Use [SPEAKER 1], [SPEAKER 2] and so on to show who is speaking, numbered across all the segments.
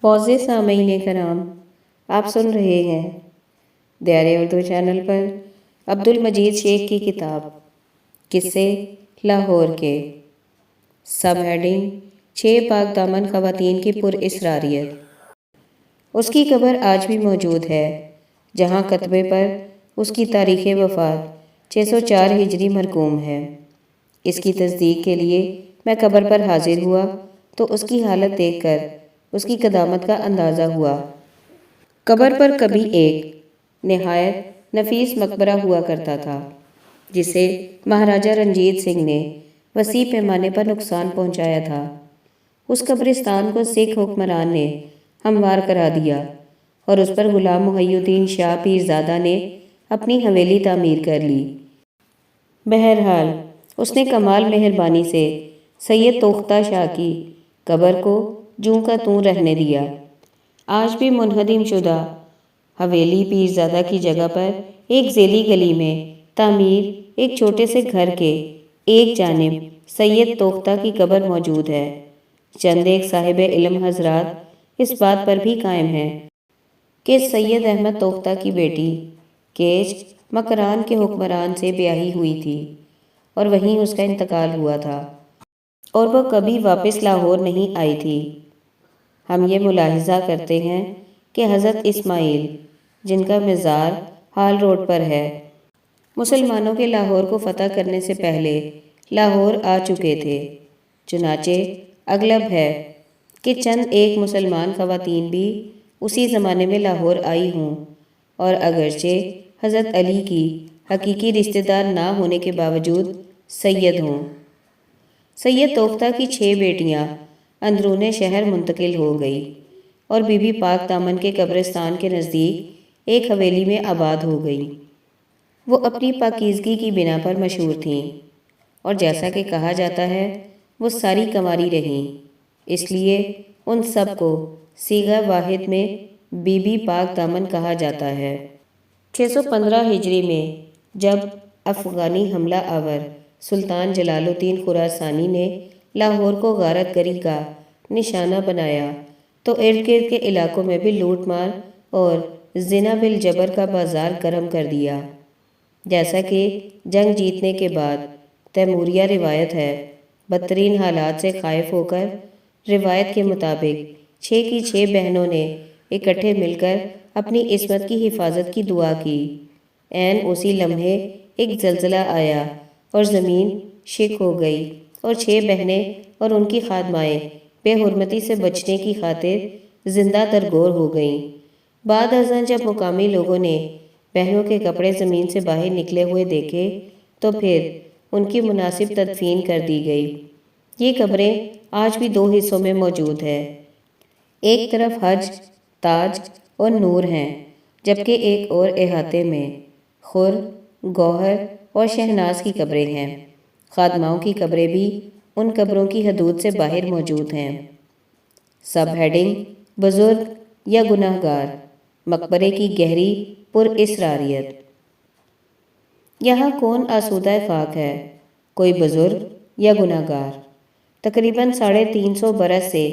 [SPEAKER 1] معزز سامعین کرام، آپ سن رہے ہیں دیار اردو چینل پر عبد المجید شیخ کی کتاب قصے لاہور کے، سب ہیڈنگ 6 پاک دامن خواتین کی پر اسراریت۔ اس کی قبر آج بھی موجود ہے، جہاں کتبے پر اس کی تاریخ وفات 604 ہجری مرقوم ہے۔ اس کی تصدیق کے لیے میں قبر پر حاضر ہوا تو اس کی حالت دیکھ کر اس کی قدامت کا اندازہ ہوا۔ قبر پر کبھی ایک نہایت نفیس مقبرہ ہوا کرتا تھا، جسے مہاراجہ رنجیت سنگھ نے وسیع پیمانے پر نقصان پہنچایا تھا۔ اس قبرستان کو سکھ حکمران نے ہموار کرا دیا اور اس پر غلام محی الدین شاہ پیرزادہ نے اپنی حویلی تعمیر کر لی۔ بہرحال اس نے کمال مہربانی سے سید توختہ شاہ کی قبر کو جوں کا توں رہنے دیا۔ آج بھی منہدم شدہ حویلی پیرزادہ کی جگہ پر ایک ذیلی گلی میں تعمیر ایک چھوٹے سے گھر کے ایک جانب سید توختہ کی قبر موجود ہے۔ چند ایک صاحب علم حضرات اس بات پر بھی قائم ہیں کہ سید احمد توختہ کی بیٹی کیچ مکران کے حکمران سے بیاہی ہوئی تھی اور وہیں اس کا انتقال ہوا تھا اور وہ کبھی واپس لاہور نہیں آئی تھی۔ ہم یہ ملاحظہ کرتے ہیں کہ حضرت اسماعیل، جن کا مزار ہال روڈ پر ہے، مسلمانوں کے لاہور کو فتح کرنے سے پہلے لاہور آ چکے تھے۔ چنانچہ اغلب ہے کہ چند ایک مسلمان خواتین بھی اسی زمانے میں لاہور آئی ہوں، اور اگرچہ حضرت علی کی حقیقی رشتہ دار نہ ہونے کے باوجود سید ہوں۔ سید توختہ کی 6 بیٹیاں اندرون شہر منتقل ہو گئی اور بی بی پاک دامن کے قبرستان کے نزدیک ایک حویلی میں آباد ہو گئی۔ وہ اپنی پاکیزگی کی بنا پر مشہور تھیں، اور جیسا کہ کہا جاتا ہے وہ ساری کنواری رہیں، اس لیے ان سب کو صیغہ واحد میں بی بی پاک دامن کہا جاتا ہے۔ 615 ہجری میں جب افغانی حملہ آور سلطان جلال الدین خراسانی نے لاہور کو غارت گری کا نشانہ بنایا تو ارد گرد کے علاقوں میں بھی لوٹ مار اور زنا بالجبر کا بازار گرم کر دیا۔ جیسا کہ جنگ جیتنے کے بعد تیموریہ روایت ہے، بدترین حالات سے خائف ہو کر روایت کے مطابق 6 کی 6 بہنوں نے اکٹھے مل کر اپنی عصمت کی حفاظت کی دعا کی۔ عین اسی لمحے ایک زلزلہ آیا اور زمین شک ہو گئی اور 6 بہنیں اور ان کی خادمائیں بے حرمتی سے بچنے کی خاطر زندہ درگور ہو گئیں۔ بعد ازاں جب مقامی لوگوں نے بہنوں کے کپڑے زمین سے باہر نکلے ہوئے دیکھے تو پھر ان کی مناسب تدفین کر دی گئی۔ یہ قبریں آج بھی 2 حصوں میں موجود ہیں، ایک طرف حج، تاج اور نور ہیں، جبکہ ایک اور احاطے میں خر، گوہر اور شہناز کی قبریں ہیں۔ خادماؤں کی قبریں بھی ان قبروں کی حدود سے باہر موجود ہیں۔ سب ہیڈنگ بزرگ یا گناہ گار، مقبرے کی گہری پر اسراریت۔ یہاں کون آسودہ خاک ہے، کوئی بزرگ یا گناہ گار؟ تقریباً 350 برس سے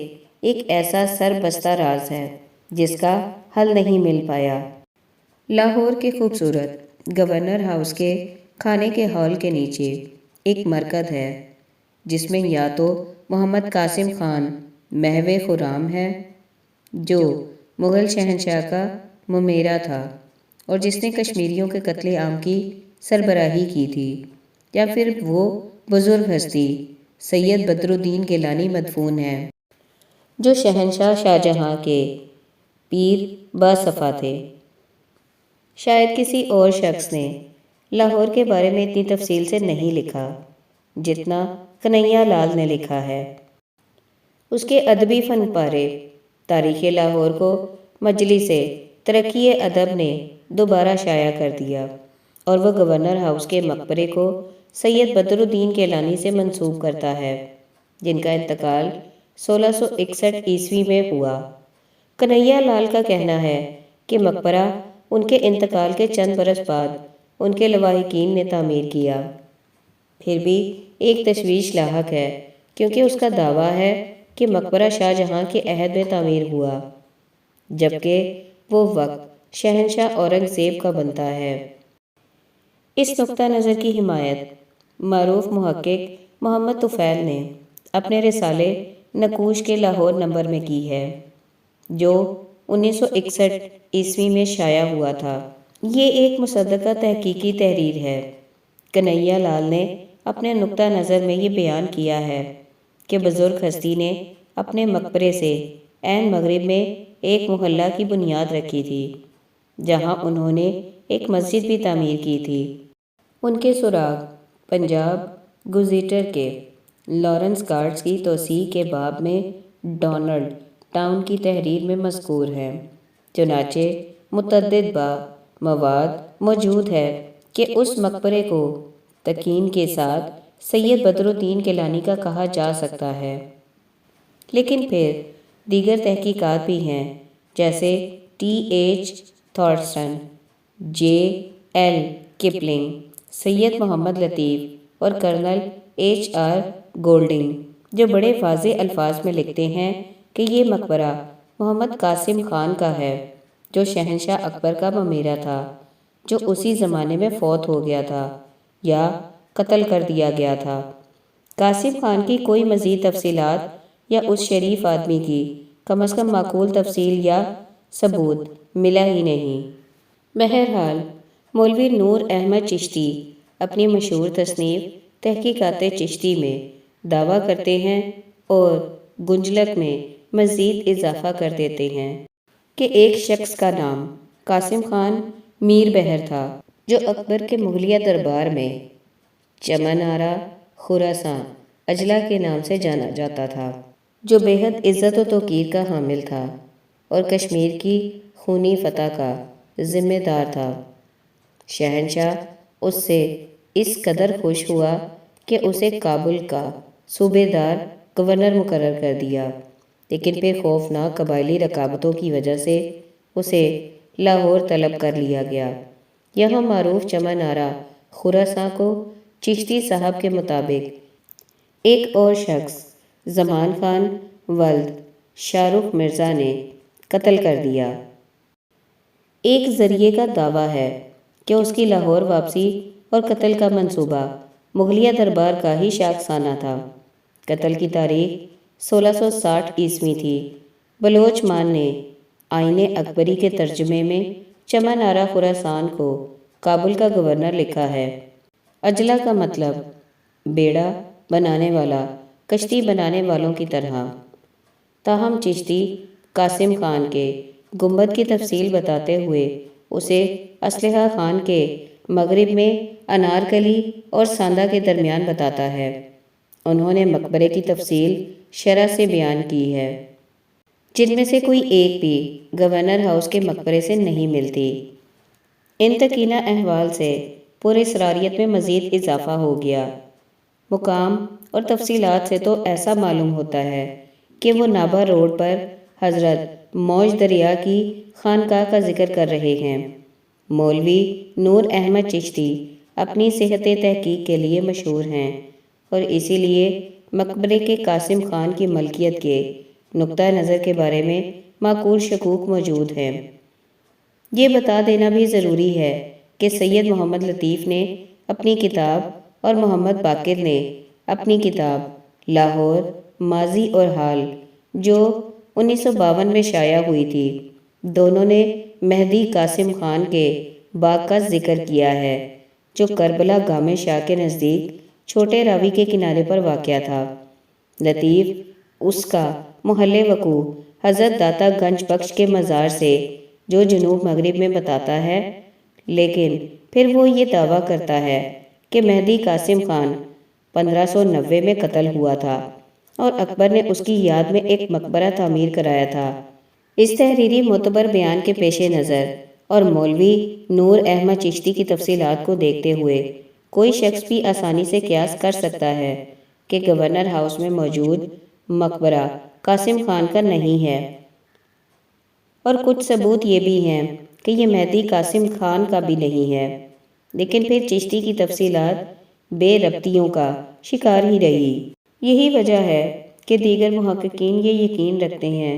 [SPEAKER 1] ایک ایسا سر بستہ راز ہے جس کا حل نہیں مل پایا۔ لاہور کے خوبصورت گورنر ہاؤس کے کھانے کے ہال کے نیچے ایک مرکز ہے، جس میں یا تو محمد قاسم خان محو خرام ہے، جو مغل شہنشاہ کا ممیرا تھا اور جس نے کشمیریوں کے قتل عام کی سربراہی کی تھی، یا پھر وہ بزرگ ہستی سید بدر الدین گیلانی مدفون ہے، جو شہنشاہ شاہجہاں کے پیر باصفا تھے۔ شاید کسی اور شخص نے لاہور کے بارے میں اتنی تفصیل سے نہیں لکھا جتنا کنہیا لال نے لکھا ہے۔ اس کے ادبی فن پارے تاریخ لاہور کو مجلس ترقی ادب نے دوبارہ شائع کر دیا، اور وہ گورنر ہاؤس کے مقبرے کو سید بدر الدین گیلانی سے منسوب کرتا ہے، جن کا انتقال 1661 عیسوی میں ہوا۔ کنہیا لال کا کہنا ہے کہ مقبرہ ان کے انتقال کے چند برس بعد ان کے لواحقین نے تعمیر کیا۔ پھر بھی ایک تشویش لاحق ہے، کیونکہ اس کا دعویٰ ہے کہ مقبرہ شاہ جہاں کے عہد میں تعمیر ہوا جبکہ وہ وقت شہنشاہ اورنگزیب کا بنتا ہے۔ اس نقطہ نظر کی حمایت معروف محقق محمد طفیل نے اپنے رسالے نقوش کے لاہور نمبر میں کی ہے، جو 1961 میں شائع ہوا تھا۔ یہ ایک مصدقہ تحقیقی تحریر ہے۔ کنہیا لال نے اپنے نقطہ نظر میں یہ بیان کیا ہے کہ بزرگ ہستی نے اپنے مقبرے سے عین مغرب میں ایک محلہ کی بنیاد رکھی تھی، جہاں انہوں نے ایک مسجد بھی تعمیر کی تھی۔ ان کے سراغ پنجاب گزیٹر کے لارنس گارڈز کی توسیع کے باب میں ڈونلڈ ٹاؤن کی تحریر میں مذکور ہے۔ چنانچہ متعدد مواد موجود ہے کہ اس مقبرے کو تکین کے ساتھ سید بدر الدین گیلانی کا کہا جا سکتا ہے، لیکن پھر دیگر تحقیقات بھی ہیں، جیسے TH تھارسٹن، JL کپلنگ، سید محمد لطیف اور کرنل HR گولڈنگ، جو بڑے واضح الفاظ میں لکھتے ہیں کہ یہ مقبرہ محمد قاسم خان کا ہے، جو شہنشاہ اکبر کا ممیرا تھا، جو اسی زمانے میں فوت ہو گیا تھا یا قتل کر دیا گیا تھا۔ قاسم خان کی کوئی مزید تفصیلات یا اس شریف آدمی کی کم از کم معقول تفصیل یا ثبوت ملا ہی نہیں۔ بہرحال مولوی نور احمد چشتی اپنی مشہور تصنیف تحقیقات چشتی میں دعویٰ کرتے ہیں اور گنجلک میں مزید اضافہ کر دیتے ہیں کہ ایک شخص کا نام قاسم خان میر بہر تھا، جو اکبر کے مغلیہ دربار میں چمن آرا خراساں اجلا کے نام سے جانا جاتا تھا، جو بے حد عزت و توقیر کا حامل تھا اور کشمیر کی خونی فتح کا ذمہ دار تھا۔ شہنشاہ اس سے اس قدر خوش ہوا کہ اسے کابل کا صوبے دار گورنر مقرر کر دیا، لیکن پھر خوفناک قبائلی رکاوٹوں کی وجہ سے اسے لاہور طلب کر لیا گیا۔ یہاں معروف چمن آرا خراساں کو چشتی صاحب کے مطابق ایک اور شخص زمان خان ولد شاہ رخ مرزا نے قتل کر دیا۔ ایک ذریعے کا دعویٰ ہے کہ اس کی لاہور واپسی اور قتل کا منصوبہ مغلیہ دربار کا ہی شاخسانہ تھا۔ قتل کی تاریخ 1660 تھی۔ بلوچ مان نے آئین اکبری کے ترجمے میں چمن آرا خراسان کو کابل کا گورنر لکھا ہے۔ اجلا کا مطلب بیڑا بنانے والا، کشتی بنانے والوں کی طرح۔ تاہم چشتی قاسم خان کے گنبد کی تفصیل بتاتے ہوئے اسے اسلحہ خان کے مغرب میں انارکلی اور ساندہ کے درمیان بتاتا ہے۔ انہوں نے مقبرے کی تفصیل شرح سے بیان کی ہے، جن میں سے کوئی ایک بھی گورنر ہاؤس کے مقبرے سے نہیں ملتی۔ ان تکینہ احوال سے پراسراریت میں مزید اضافہ ہو گیا۔ مقام اور تفصیلات سے تو ایسا معلوم ہوتا ہے کہ وہ نابا روڈ پر حضرت موج دریا کی خانقاہ کا ذکر کر رہے ہیں۔ مولوی نور احمد چشتی اپنی صحت تحقیق کے لیے مشہور ہیں اور اسی لیے مقبرے کے قاسم خان کی ملکیت کے نقطہ نظر کے بارے میں معقول شکوک موجود ہیں۔ یہ بتا دینا بھی ضروری ہے کہ سید محمد لطیف نے اپنی کتاب اور محمد باقر نے اپنی کتاب لاہور ماضی اور حال، جو 1952 میں شائع ہوئی تھی، دونوں نے مہدی قاسم خان کے باغ کا ذکر کیا ہے، جو کربلا گام شاہ کے نزدیک چھوٹے راوی کے کنارے پر واقع تھا۔ لطیف اس کا محل وقوع حضرت داتا گنج بخش کے مزار سے جو جنوب مغرب میں بتاتا ہے، لیکن پھر وہ یہ دعویٰ کرتا ہے کہ مہدی قاسم خان 1590 میں قتل ہوا تھا اور اکبر نے اس کی یاد میں ایک مقبرہ تعمیر کرایا تھا۔ اس تحریری معتبر بیان کے پیش نظر اور مولوی نور احمد چشتی کی تفصیلات کو دیکھتے ہوئے کوئی شخص بھی آسانی سے قیاس کر سکتا ہے کہ گورنر ہاؤس میں موجود مقبرہ قاسم خان کا نہیں ہے، اور کچھ ثبوت یہ بھی ہیں کہ یہ مہدی قاسم خان کا بھی نہیں ہے، لیکن پھر چشتی کی تفصیلات بے ربطیوں کا شکار ہی رہی۔ یہی وجہ ہے کہ دیگر محققین یہ یقین رکھتے ہیں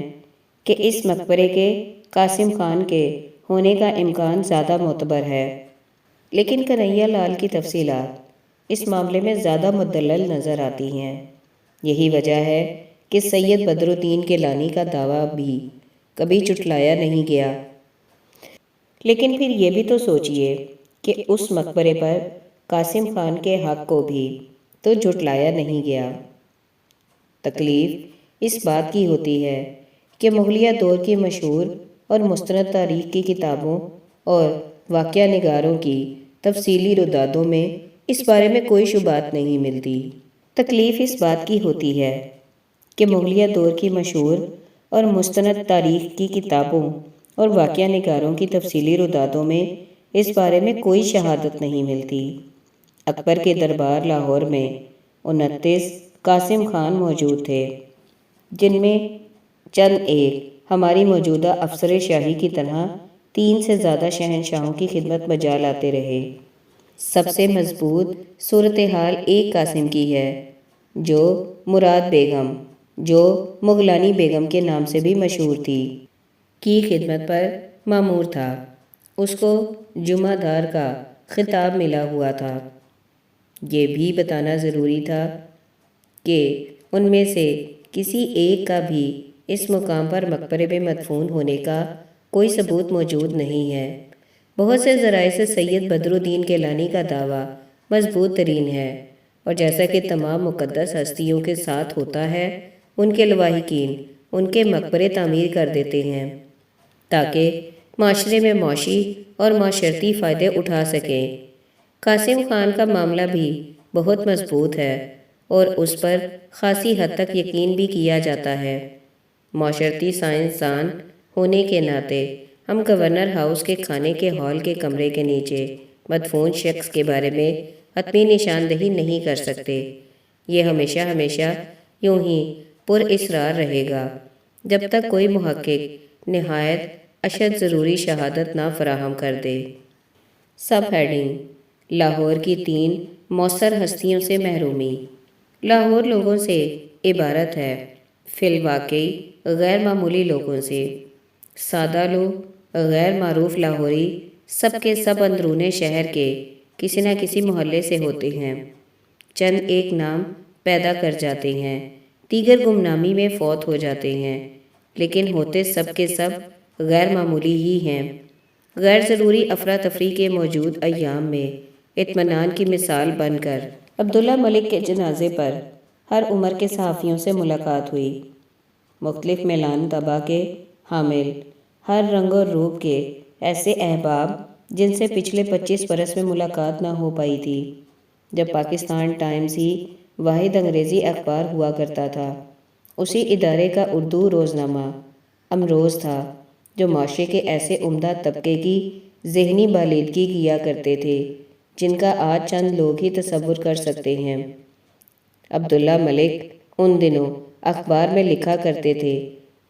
[SPEAKER 1] کہ اس مقبرے کے قاسم خان کے ہونے کا امکان زیادہ معتبر ہے، لیکن کنہیا لال کی تفصیلات اس معاملے میں زیادہ مدلل نظر آتی ہیں۔ یہی وجہ ہے کہ سید بدر الدین گیلانی کا دعویٰ بھی کبھی جھٹلایا نہیں گیا۔ لیکن پھر یہ بھی تو سوچئے کہ اس مقبرے پر قاسم خان کے حق کو بھی تو جھٹلایا نہیں گیا۔ تکلیف اس بات کی ہوتی ہے کہ مغلیہ دور کی مشہور اور مستند تاریخ کی کتابوں اور واقعہ نگاروں کی تفصیلی ردادوں میں اس بارے میں کوئی شبہات نہیں ملتی۔ تکلیف اس بات کی ہوتی ہے کہ مغلیہ دور کی مشہور اور مستند تاریخ کی کتابوں اور واقعہ نگاروں کی تفصیلی ردادوں میں اس بارے میں کوئی شہادت نہیں ملتی۔ اکبر کے دربار لاہور میں 29 قاسم خان موجود تھے، جن میں چند ایک ہماری موجودہ افسر شاہی کی طرح 3 سے زیادہ شہنشاہوں کی خدمت بجا لاتے رہے۔ سب سے مضبوط صورتحال ایک قاسم کی ہے جو مراد بیگم، جو مغلانی بیگم کے نام سے بھی مشہور تھی، کی خدمت پر مامور تھا۔ اس کو جمعہ دار کا خطاب ملا ہوا تھا۔ یہ بھی بتانا ضروری تھا کہ ان میں سے کسی ایک کا بھی اس مقام پر مقبرے میں مدفون ہونے کا کوئی ثبوت موجود نہیں ہے۔ بہت سے ذرائع سے سید بدر الدین گیلانی کا دعویٰ مضبوط ترین ہے، اور جیسا کہ تمام مقدس ہستیوں کے ساتھ ہوتا ہے، ان کے لواحقین ان کے مقبرے تعمیر کر دیتے ہیں تاکہ معاشرے میں معاشی اور معاشرتی فائدے اٹھا سکیں۔ قاسم خان کا معاملہ بھی بہت مضبوط ہے اور اس پر خاصی حد تک یقین بھی کیا جاتا ہے۔ معاشرتی سائنسدان ہونے کے ناطے ہم گورنر ہاؤس کے کھانے کے ہال کے کمرے کے نیچے مدفون شخص کے بارے میں حتمی نشاندہی نہیں کر سکتے۔ یہ ہمیشہ ہمیشہ یوں ہی پر اسرار رہے گا جب تک کوئی محقق نہایت اشد ضروری شہادت نہ فراہم کر دے۔ سب ہیڈنگ: لاہور کی 3 مؤثر ہستیوں سے محرومی۔ لاہور لوگوں سے عبارت ہے فی الواقع غیر معمولی لوگوں سے۔ سادہ لوگ، غیر معروف لاہوری سب کے سب اندرون شہر کے کسی نہ کسی محلے سے ہوتے ہیں۔ چند ایک نام پیدا کر جاتے ہیں، دیگر گمنامی میں فوت ہو جاتے ہیں، لیکن ہوتے سب کے سب غیر معمولی ہی ہیں۔ غیر ضروری افراتفری کے موجود ایام میں اطمینان کی مثال بن کر عبداللہ ملک کے جنازے پر ہر عمر کے صحافیوں سے ملاقات ہوئی۔ مختلف میلان طبع کے حامل، ہر رنگ اور روپ کے ایسے احباب جن سے پچھلے 25 برس میں ملاقات نہ ہو پائی تھی، جب پاکستان ٹائمز ہی واحد انگریزی اخبار ہوا کرتا تھا۔ اسی ادارے کا اردو روزنامہ امروز تھا، جو معاشرے کے ایسے عمدہ طبقے کی ذہنی بالیدگی کیا کرتے تھے جن کا آج چند لوگ ہی تصور کر سکتے ہیں۔ عبداللہ ملک ان دنوں اخبار میں لکھا کرتے تھے،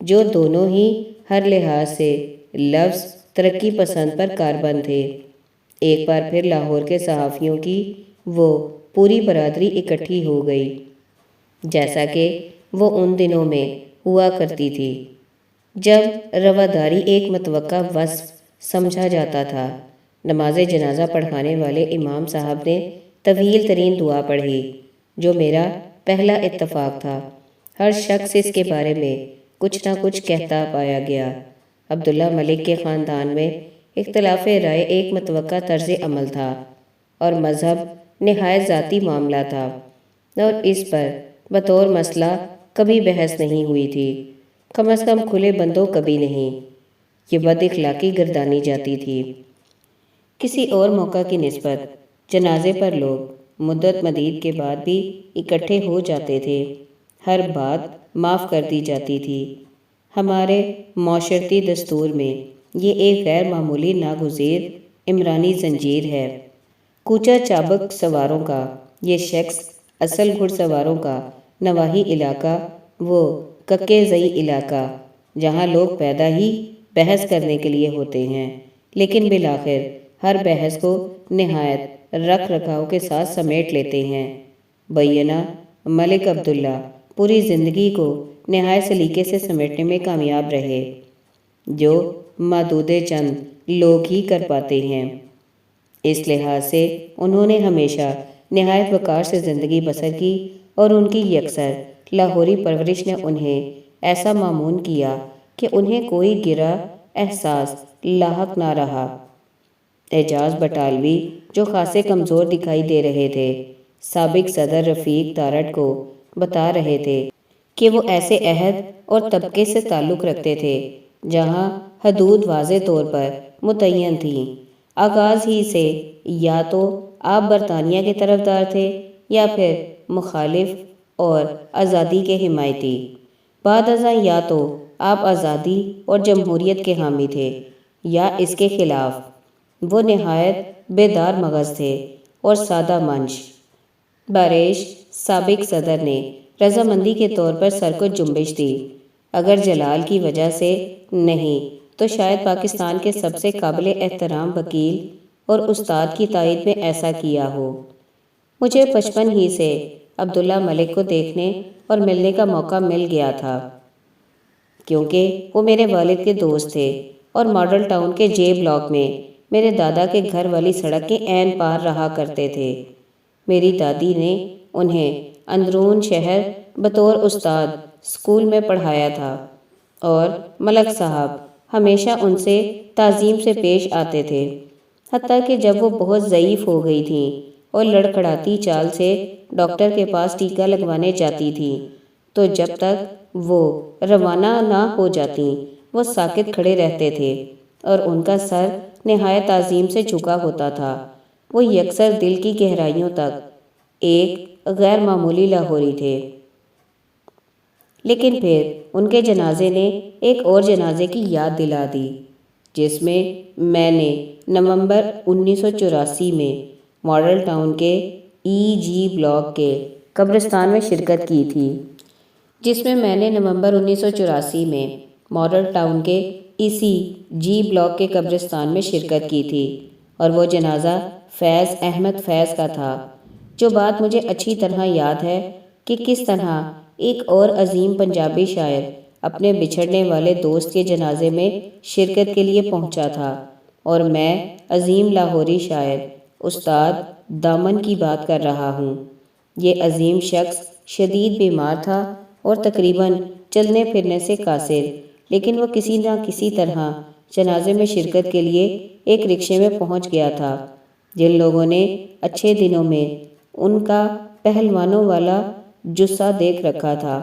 [SPEAKER 1] جو دونوں ہی ہر لحاظ سے لفظ ترقی پسند پر کاربند تھے۔ ایک بار پھر لاہور کے صحافیوں کی وہ پوری برادری اکٹھی ہو گئی، جیسا کہ وہ ان دنوں میں ہوا کرتی تھی، جب رواداری ایک متوقع وصف سمجھا جاتا تھا۔ نماز جنازہ پڑھانے والے امام صاحب نے طویل ترین دعا پڑھی، جو میرا پہلا اتفاق تھا۔ ہر شخص اس کے بارے میں کچھ نہ کچھ کہتا پایا گیا۔ عبداللہ ملک کے خاندان میں اختلاف رائے ایک متوقع طرز عمل تھا، اور مذہب نہایت ذاتی معاملہ تھا، اور اس پر بطور مسئلہ کبھی بحث نہیں ہوئی تھی، کم از کم کھلے بندوں کبھی نہیں۔ یہ بد اخلاقی گردانی جاتی تھی۔ کسی اور موقع کی نسبت جنازے پر لوگ مدت مدید کے بعد بھی اکٹھے ہو جاتے تھے، ہر بات معاف کر دی جاتی تھی۔ ہمارے معاشرتی دستور میں یہ ایک غیر معمولی ناگزیر عمرانی زنجیر ہے۔ کوچہ چابک سواروں کا یہ شخص، اصل گھڑ سواروں کا نواحی علاقہ، وہ ککے زئی علاقہ، جہاں لوگ پیدا ہی بحث کرنے کے لیے ہوتے ہیں، لیکن بالآخر ہر بحث کو نہایت رکھ رکھاؤ کے ساتھ سمیٹ لیتے ہیں۔ بینہ ملک عبداللہ پوری زندگی کو نہایت سلیقے سے سمیٹنے میں کامیاب رہے، جو محدود چند لوگ ہی کر پاتے ہیں۔ اس لحاظ سے انہوں نے ہمیشہ نہایت وقار سے زندگی بسر کی اور ان کی یکسر لاہوری پرورش نے انہیں ایسا مامون کیا کہ انہیں کوئی گرا احساس لاحق نہ رہا۔ اعجاز بٹالوی، جو خاصے کمزور دکھائی دے رہے تھے، سابق صدر رفیق تارڑ کو بتا رہے تھے کہ وہ ایسے عہد اور طبقے سے تعلق رکھتے تھے جہاں حدود واضح طور پر متعین تھیں۔ آغاز ہی سے یا تو آپ برطانیہ کے طرفدار تھے یا پھر مخالف اور آزادی کے حمایتی، بعد ازاں یا تو آپ آزادی اور جمہوریت کے حامی تھے یا اس کے خلاف۔ وہ نہایت بیدار مغز تھے اور سادہ منش۔ بارش سابق صدر نے رضامندی کے طور پر سر کو جنبش دی، اگر جلال کی وجہ سے نہیں تو شاید پاکستان کے سب سے قابل احترام وکیل اور استاد کی تائید میں ایسا کیا ہو۔ مجھے بچپن ہی سے عبداللہ ملک کو دیکھنے اور ملنے کا موقع مل گیا تھا، کیونکہ وہ میرے والد کے دوست تھے اور ماڈل ٹاؤن کے جے بلاک میں میرے دادا کے گھر والی سڑک کے عین پار رہا کرتے تھے۔ میری دادی نے انہیں اندرون شہر بطور استاد اسکول میں پڑھایا تھا اور ملک صاحب ہمیشہ ان سے تعظیم سے پیش آتے تھے، حتیٰ کہ جب وہ بہت ضعیف ہو گئی تھیں اور لڑکھڑاتی چال سے ڈاکٹر کے پاس ٹیکہ لگوانے جاتی تھیں تو جب تک وہ روانہ نہ ہو جاتیں وہ ساکت کھڑے رہتے تھے اور ان کا سر نہایت تعظیم سے جھکا ہوتا تھا۔ وہ یکسر دل کی گہرائیوں تک ایک غیر معمولی لاہوری تھے۔ لیکن پھر ان کے جنازے نے ایک اور جنازے کی یاد دلا دی، جس میں نے نومبر 1984 میں ماڈل ٹاؤن کے جی بلاک کے قبرستان میں شرکت کی تھی۔ ماڈل ٹاؤن کے اسی جی بلاک کے قبرستان میں شرکت کی تھی اور وہ جنازہ فیض احمد فیض کا تھا۔ جو بات مجھے اچھی طرح یاد ہے کہ کس طرح ایک اور عظیم پنجابی شاعر اپنے بچھڑنے والے دوست کے جنازے میں شرکت کے لیے پہنچا تھا، اور میں عظیم لاہوری شاعر استاد دامن کی بات کر رہا ہوں۔ یہ عظیم شخص شدید بیمار تھا اور تقریباً چلنے پھرنے سے قاصر، لیکن وہ کسی نہ کسی طرح جنازے میں شرکت کے لیے ایک رکشے میں پہنچ گیا تھا۔ جن لوگوں نے اچھے دنوں میں ان کا پہلوانوں والا جثہ دیکھ رکھا تھا،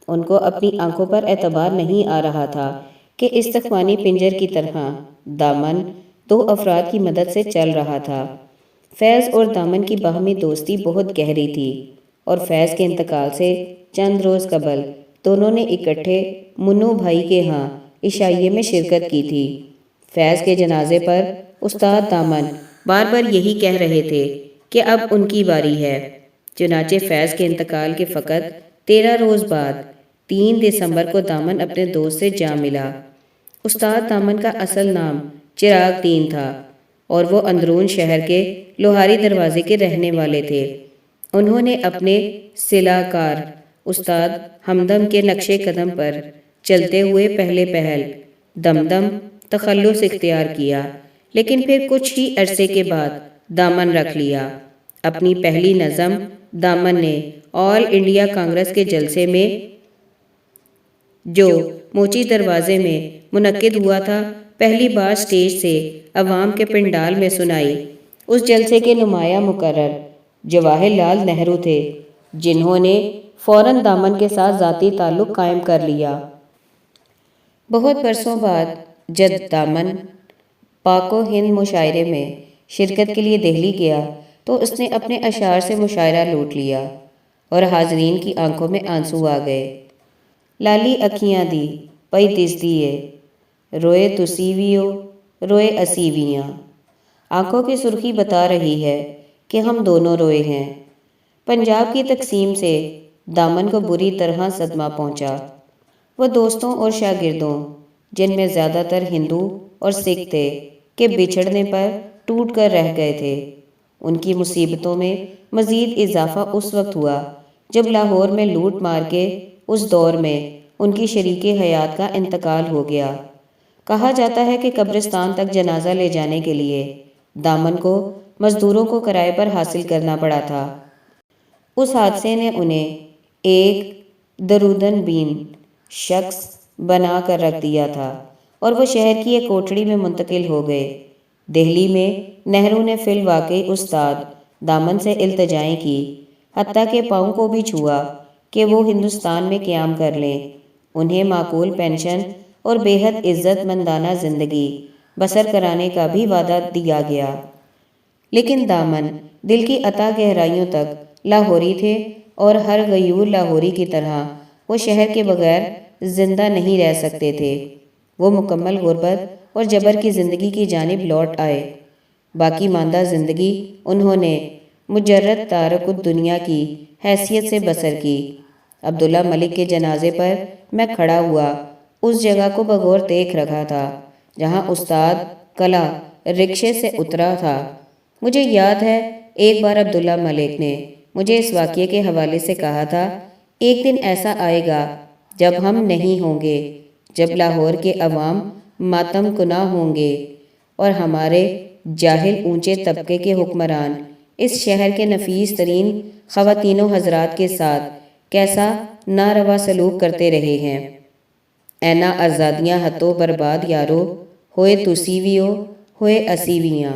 [SPEAKER 1] ان کو اپنی آنکھوں پر اعتبار نہیں آ رہا تھا کہ استخوانی پنجر کی طرح دامن دو افراد کی مدد سے چل رہا تھا۔ فیض اور دامن کی باہمی دوستی بہت گہری تھی اور فیض کے انتقال سے چند روز قبل دونوں نے اکٹھے منو بھائی کے ہاں عشائیے میں شرکت کی تھی۔ فیض کے جنازے پر استاد دامن بار بار یہی کہہ رہے تھے کہ اب ان کی باری ہے۔ چنانچہ فیض کے انتقال کے فقط 13 روز بعد 3 دسمبر کو دامن اپنے دوست سے جا ملا۔ استاد دامن کا اصل نام چراغ دین تھا اور وہ اندرون شہر کے لوہاری دروازے کے رہنے والے تھے۔ انہوں نے اپنے صلہ کار استاد ہمدم کے نقش قدم پر چلتے ہوئے پہلے پہل دمدم تخلص اختیار کیا، لیکن پھر کچھ ہی عرصے کے بعد دامن رکھ لیا۔ اپنی پہلی نظم دامن نے آل انڈیا کانگریس کے جلسے میں جو موچی دروازے میں منعقد ہوا تھا پہلی بار سٹیج سے عوام کے پنڈال میں سنائی۔ اس جلسے کے نمایاں مقرر جواہر لال نہرو تھے، جنہوں نے فوراً دامن کے ساتھ ذاتی تعلق قائم کر لیا۔ بہت برسوں بعد جب دامن پاک و ہند مشاعرے میں شرکت کے لیے دہلی گیا تو اس نے اپنے اشعار سے مشاعرہ لوٹ لیا اور حاضرین کی آنکھوں میں آنسو آ گئے۔ لالی اکھیاں دی پئی دسدی ہے، روئے تسی وی ہو روئے اسی وی ہاں۔ آنکھوں کی سرخی بتا رہی ہے کہ ہم دونوں روئے ہیں۔ پنجاب کی تقسیم سے دامن کو بری طرح صدمہ پہنچا۔ وہ دوستوں اور شاگردوں، جن میں زیادہ تر ہندو اور سکھ تھے، کے بچھڑنے پر ٹوٹ کر رہ گئے تھے۔ ان کی مصیبتوں میں مزید اضافہ اس وقت ہوا جب لاہور میں لوٹ مار کے اس دور میں ان کی شریک حیات کا انتقال ہو گیا۔ کہا جاتا ہے کہ قبرستان تک جنازہ لے جانے کے لیے دامن کو مزدوروں کو کرائے پر حاصل کرنا پڑا تھا۔ اس حادثے نے انہیں ایک درودن بین شخص بنا کر رکھ دیا تھا اور وہ شہر کی ایک کوٹھڑی میں منتقل ہو گئے۔ دہلی میں نہرو نے فی الواقع استاد دامن سے التجائیں کی، حتیٰ کہ پاؤں کو بھی چھوا کہ وہ ہندوستان میں قیام کر لیں۔ انہیں معقول پینشن اور بے حد عزت مندانہ زندگی بسر کرانے کا بھی وعدہ دیا گیا، لیکن دامن دل کی اتھاہ گہرائیوں تک لاہوری تھے اور ہر غیور لاہوری کی طرح وہ شہر کے بغیر زندہ نہیں رہ سکتے تھے۔ وہ مکمل غربت اور جبر کی زندگی کی جانب لوٹ آئے۔ باقی ماندہ زندگی انہوں نے مجرد تارک الدنیا کی حیثیت سے بسر کی۔ عبداللہ ملک کے جنازے پر میں کھڑا ہوا اس جگہ کو بغور دیکھ رکھا تھا جہاں استاد کلا رکشے سے اترا تھا۔ مجھے یاد ہے ایک بار عبداللہ ملک نے مجھے اس واقعے کے حوالے سے کہا تھا، ایک دن ایسا آئے گا جب ہم نہیں ہوں گے، جب لاہور کے عوام ماتم کناں ہوں گے اور ہمارے جاہل اونچے طبقے کے حکمران اس شہر کے نفیس ترین خواتین و حضرات کے ساتھ کیسا ناروا سلوک کرتے رہے ہیں۔ اینا آزادیاں ہتھوں برباد یارو، ہوئے تسی ویو ہوئے اسی ویاں۔